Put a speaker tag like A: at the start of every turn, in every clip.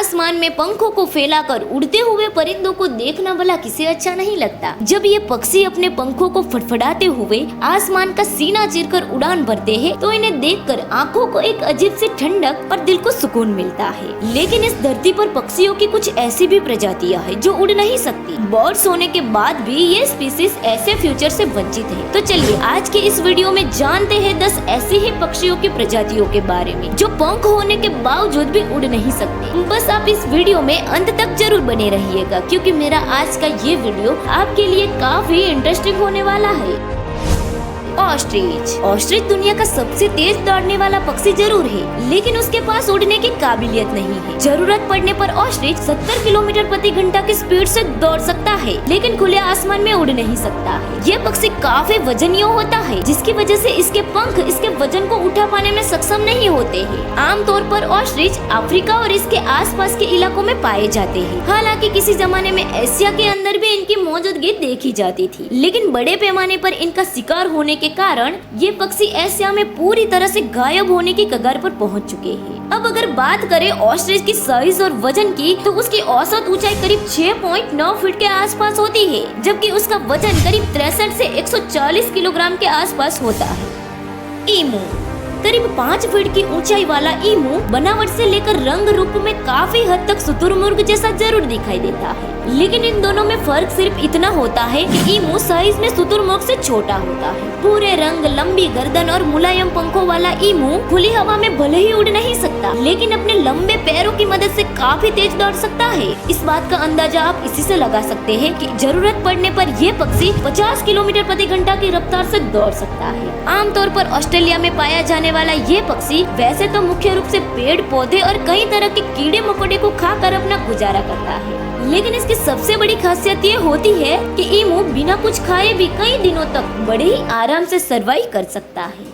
A: आसमान में पंखों को फैलाकर उड़ते हुए परिंदों को देखना भला किसे अच्छा नहीं लगता। जब ये पक्षी अपने पंखों को फड़फड़ाते हुए आसमान का सीना चीरकर उड़ान भरते हैं, तो इन्हें देखकर आंखों को एक अजीब सी ठंडक और दिल को सुकून मिलता है। लेकिन इस धरती पर पक्षियों की कुछ ऐसी भी प्रजातियां हैं जो उड़ नहीं सकती। बर्ड्स होने के बाद भी ये स्पीसीज ऐसे फ्यूचर से वंचित है। तो चलिए आज के इस वीडियो में जानते हैं 10 ऐसी ही पक्षियों की प्रजातियों के बारे में जो पंख होने के बावजूद भी उड़ नहीं सकते। बस आप इस वीडियो में अंत तक जरूर बने रहिएगा, क्योंकि मेरा आज का ये वीडियो आपके लिए काफी इंटरेस्टिंग होने वाला है। ऑस्ट्रिच। ऑस्ट्रिच दुनिया का सबसे तेज दौड़ने वाला पक्षी जरूर है, लेकिन उसके पास उड़ने की काबिलियत नहीं है। जरूरत पड़ने पर ऑस्ट्रिच 70 किलोमीटर प्रति घंटा की स्पीड से दौड़ सकता है, लेकिन खुले आसमान में उड़ नहीं सकता है। ये पक्षी काफी वजनीय होता है, जिसकी वजह से इसके पंख इसके वजन को उठा पाने में सक्षम नहीं होते हैं। आमतौर पर ऑस्ट्रिच अफ्रीका और इसके आसपास के इलाकों में पाए जाते हैं। हालांकि किसी जमाने में एशिया के अंदर भी इनकी मौजूदगी देखी जाती थी, लेकिन बड़े पैमाने पर इनका शिकार होने के कारण ये पक्षी एशिया में पूरी तरह से गायब होने की कगार पर पहुंच चुके हैं। अब अगर बात करें ऑस्ट्रिच की साइज और वजन की, तो उसकी औसत ऊंचाई करीब 6.9 फीट के आसपास होती है, जबकि उसका वजन करीब 63 से 140 किलोग्राम के आसपास होता है। ईमू। करीब 5 फीट की ऊंचाई वाला ईमू बनावट से लेकर रंग रूप में काफी हद तक शुतुरमुर्ग जैसा जरूर दिखाई देता है, लेकिन इन दोनों में फर्क सिर्फ इतना होता है कि ईमू साइज में शुतुरमुर्ग से छोटा होता है। भूरे रंग, लंबी गर्दन और मुलायम पंखों वाला ईमू खुली हवा में भले ही उड़ नहीं सकता, लेकिन अपने लंबे पैरों की मदद से काफी तेज दौड़ सकता है। इस बात का अंदाजा आप इसी से लगा सकते हैं कि जरूरत पड़ने पर ये पक्षी 50 किलोमीटर प्रति घंटा की रफ्तार से दौड़ सकता है। आमतौर पर ऑस्ट्रेलिया में पाया जाने वाला ये पक्षी वैसे तो मुख्य रूप से पेड़ पौधे और कई तरह के कीड़े मकोड़े को खाकर अपना गुजारा करता है, लेकिन इसकी सबसे बड़ी खासियत ये होती है कि ईमू बिना कुछ खाए भी कई दिनों तक बड़े ही आराम से सरवाइव कर सकता है।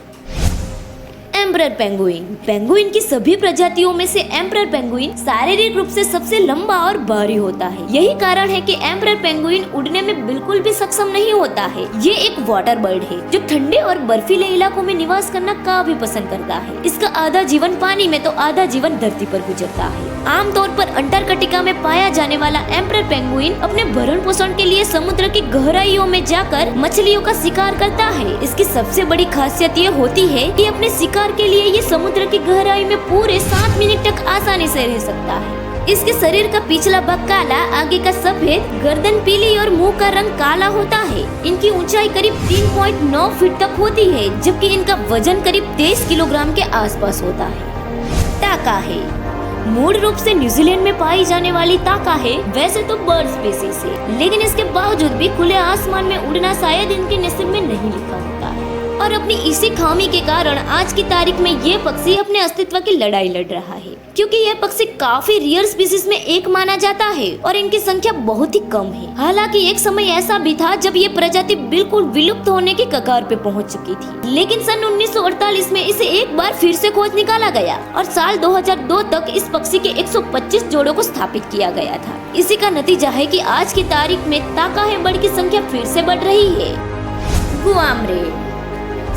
A: Emperor penguin. पेंगुइन की सभी प्रजातियों में से एम्परर पेंगुइन शारीरिक रूप से सबसे लंबा और भारी होता है। यही कारण है कि एम्परर पेंगुइन उड़ने में बिल्कुल भी सक्षम नहीं होता है। ये एक वाटर बर्ड है जो ठंडे और बर्फीले इलाकों में निवास करना काफी पसंद करता है। इसका आधा जीवन पानी में तो आधा जीवन धरती पर गुजरता है। आमतौर पर अंटार्कटिका में पाया जाने वाला एम्परर पेंगुइन अपने भरण पोषण के लिए समुद्र की गहराइयों में जाकर मछलियों का शिकार करता है। इसकी सबसे बड़ी खासियत ये होती है कि अपने शिकार के लिए ये समुद्र की गहराई में पूरे 7 मिनट तक आसानी से रह सकता है। इसके शरीर का पिछला भाग काला, आगे का सफेद, गर्दन पीली और मुंह का रंग काला होता है। इनकी ऊंचाई करीब 3.9 फीट तक होती है, जबकि इनका वजन करीब 23 किलोग्राम के आसपास होता है। टाका है। मूल रूप से न्यूजीलैंड में पाई जाने वाली ताका है वैसे तो बर्ड स्पीसीज है, लेकिन इसके बावजूद भी खुले आसमान में उड़ना शायद इनके नसीब में नहीं लिखा होता है, और अपनी इसी खामी के कारण आज की तारीख में ये पक्षी अपने अस्तित्व की लड़ाई लड़ रहा है, क्योंकि यह पक्षी काफी रेयर स्पीसीज में एक माना जाता है और इनकी संख्या बहुत ही कम है। हालांकि एक समय ऐसा भी था जब ये प्रजाति बिल्कुल विलुप्त होने की कगार पे पहुंच चुकी थी, लेकिन सन 1948 में इसे एक बार फिर से खोज निकाला गया और साल 2002 तक इस पक्षी के 125 जोड़ों को स्थापित किया गया था। इसी का नतीजा है कि आज की तारीख में ताकाहे बर्ड की संख्या फिर से बढ़ रही है। Guam rail.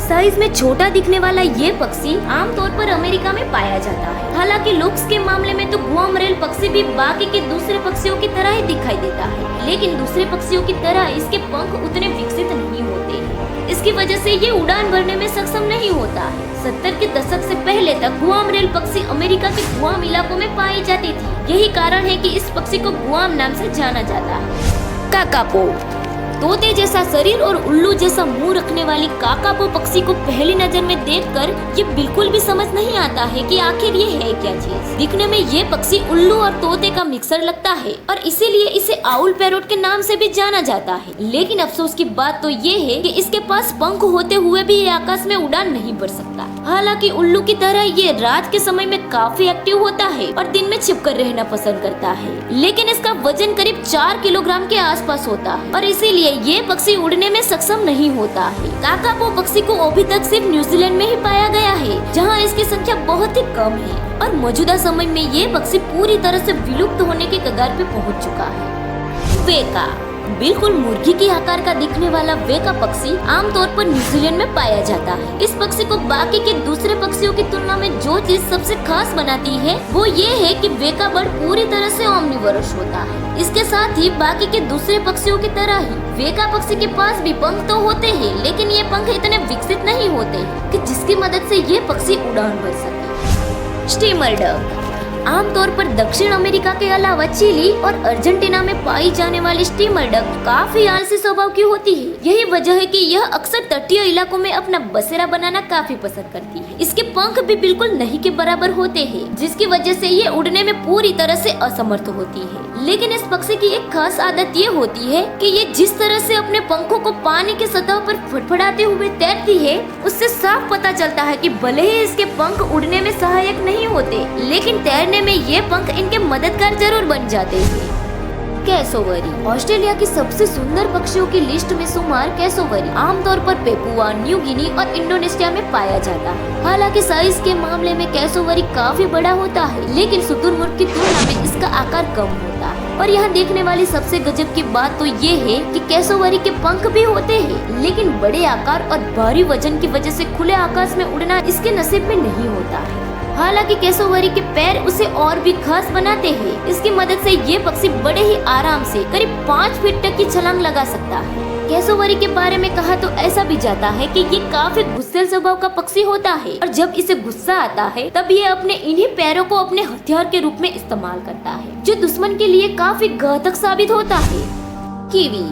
A: साइज में छोटा दिखने वाला ये पक्षी आमतौर पर अमेरिका में पाया जाता है। हालांकि लुक्स के मामले में तो गुआम रेल पक्षी भी बाकी के दूसरे पक्षियों की तरह ही दिखाई देता है, लेकिन दूसरे पक्षियों की तरह इसके पंख उतने विकसित नहीं होते हैं। इसकी वजह से ये उड़ान भरने में सक्षम नहीं होता है। 70 के दशक से पहले तक गुआम रेल पक्षी अमेरिका के गुआम इलाकों में पाई जाती थी। यही कारण है कि इस पक्षी को गुआम नाम से जाना जाता है। काकापो। तोते जैसा शरीर और उल्लू जैसा मुंह रखने वाली काकापो पक्षी को पहली नजर में देखकर ये बिल्कुल भी समझ नहीं आता है कि आखिर ये है क्या चीज। दिखने में ये पक्षी उल्लू और तोते का मिक्सर लगता है और इसीलिए इसे आउल पैरोट के नाम से भी जाना जाता है। लेकिन अफसोस की बात तो ये है कि इसके पास पंख होते हुए भी ये आकाश में उड़ान नहीं भर सकता। हालांकि उल्लू की तरह ये रात के समय में काफी एक्टिव होता है और दिन में छिपकर रहना पसंद करता है, लेकिन इसका वजन करीब 4 किलोग्राम के आसपास होता है और इसीलिए ये पक्षी उड़ने में सक्षम नहीं होता है। काकापो पक्षी को अभी तक सिर्फ न्यूजीलैंड में ही पाया गया है, जहां इसकी संख्या बहुत ही कम है और मौजूदा समय में ये पक्षी पूरी तरह से विलुप्त होने के कगार पे पहुंच चुका है। वेका। बिल्कुल मुर्गी के आकार का दिखने वाला वेका पक्षी आमतौर पर न्यूजीलैंड में पाया जाता है। इस पक्षी को बाकी के दूसरे पक्षियों की तुलना में जो चीज सबसे खास बनाती है वो ये है कि वेका बर्ड पूरी तरह से ओमनिवोरस होता है। इसके साथ ही बाकी के दूसरे पक्षियों की तरह ही वेका पक्षी के पास भी पंख तो होते हैं, लेकिन ये पंख इतने विकसित नहीं होते हैं कि जिसकी मदद से ये पक्षी उड़ान भर सके। स्टीमर डक आमतौर पर दक्षिण अमेरिका के अलावा चिली और अर्जेंटीना में पाई जाने वाली स्टीमर डक काफी आलसी स्वभाव की होती है। यही वजह है कि यह अक्सर तटीय इलाकों में अपना बसेरा बनाना काफी पसंद करती है। इसके पंख भी बिल्कुल नहीं के बराबर होते हैं, जिसकी वजह से ये उड़ने में पूरी तरह से असमर्थ होती है। लेकिन इस पक्षी की एक खास आदत ये होती है कि ये जिस तरह से अपने पंखों को पानी की सतह पर फड़फड़ाते हुए तैरती है, उससे साफ पता चलता है कि भले ही इसके पंख उड़ने में सहायक नहीं होते, लेकिन तैरने में ये पंख इनके मददगार जरूर बन जाते हैं। कैसोवरी ऑस्ट्रेलिया की सबसे सुंदर पक्षियों की लिस्ट में शुमार कैसोवरी आमतौर पर पेपुआ, न्यू गिनी और इंडोनेशिया में पाया जाता है। हालांकि साइज के मामले में कैसोवरी काफी बड़ा होता है, लेकिन शुतुरमुर्ग की तुलना में इसका आकार कम होता है। और यहाँ देखने वाली सबसे गजब की बात तो ये है कि कैसोवरी के पंख भी होते हैं, लेकिन बड़े आकार और भारी वजन की वजह से खुले आकाश में उड़ना इसके नसीब में नहीं होता है। हालांकि कैसोवरी के पैर उसे और भी खास बनाते हैं। इसकी मदद से ये पक्षी बड़े ही आराम से करीब 5 फीट तक की छलांग लगा सकता है। कैसोवरी के बारे में कहा तो ऐसा भी जाता है कि ये काफी गुस्सैल स्वभाव का पक्षी होता है और जब इसे गुस्सा आता है तब ये अपने इन्हीं पैरों को अपने हथियार के रूप में इस्तेमाल करता है, जो दुश्मन के लिए काफी घातक साबित होता है। कीवी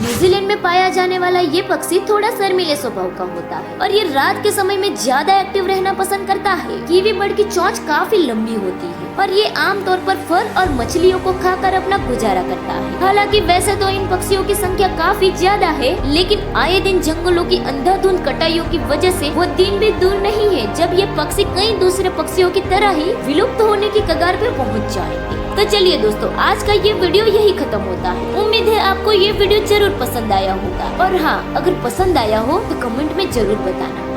A: न्यूजीलैंड में पाया जाने वाला ये पक्षी थोड़ा शर्मीले स्वभाव का होता है और ये रात के समय में ज्यादा एक्टिव रहना पसंद करता है। कीवी बर्ड की चोंच काफी लंबी होती है और ये आमतौर पर फल और मछलियों को खाकर अपना गुजारा करता है। हालांकि वैसे तो इन पक्षियों की संख्या काफी ज्यादा है, लेकिन आए दिन जंगलों की अंधाधुंध कटाइयों की वजह से वो दिन भी दूर नहीं है जब ये पक्षी कई दूसरे पक्षियों की तरह ही विलुप्त होने की कगार पे पहुँच जाएंगे। तो चलिए दोस्तों, आज का ये वीडियो यही खत्म होता है। उम्मीद है आपको ये वीडियो जरूर पसंद आया होगा और हाँ, अगर पसंद आया हो तो कमेंट में जरूर बताना।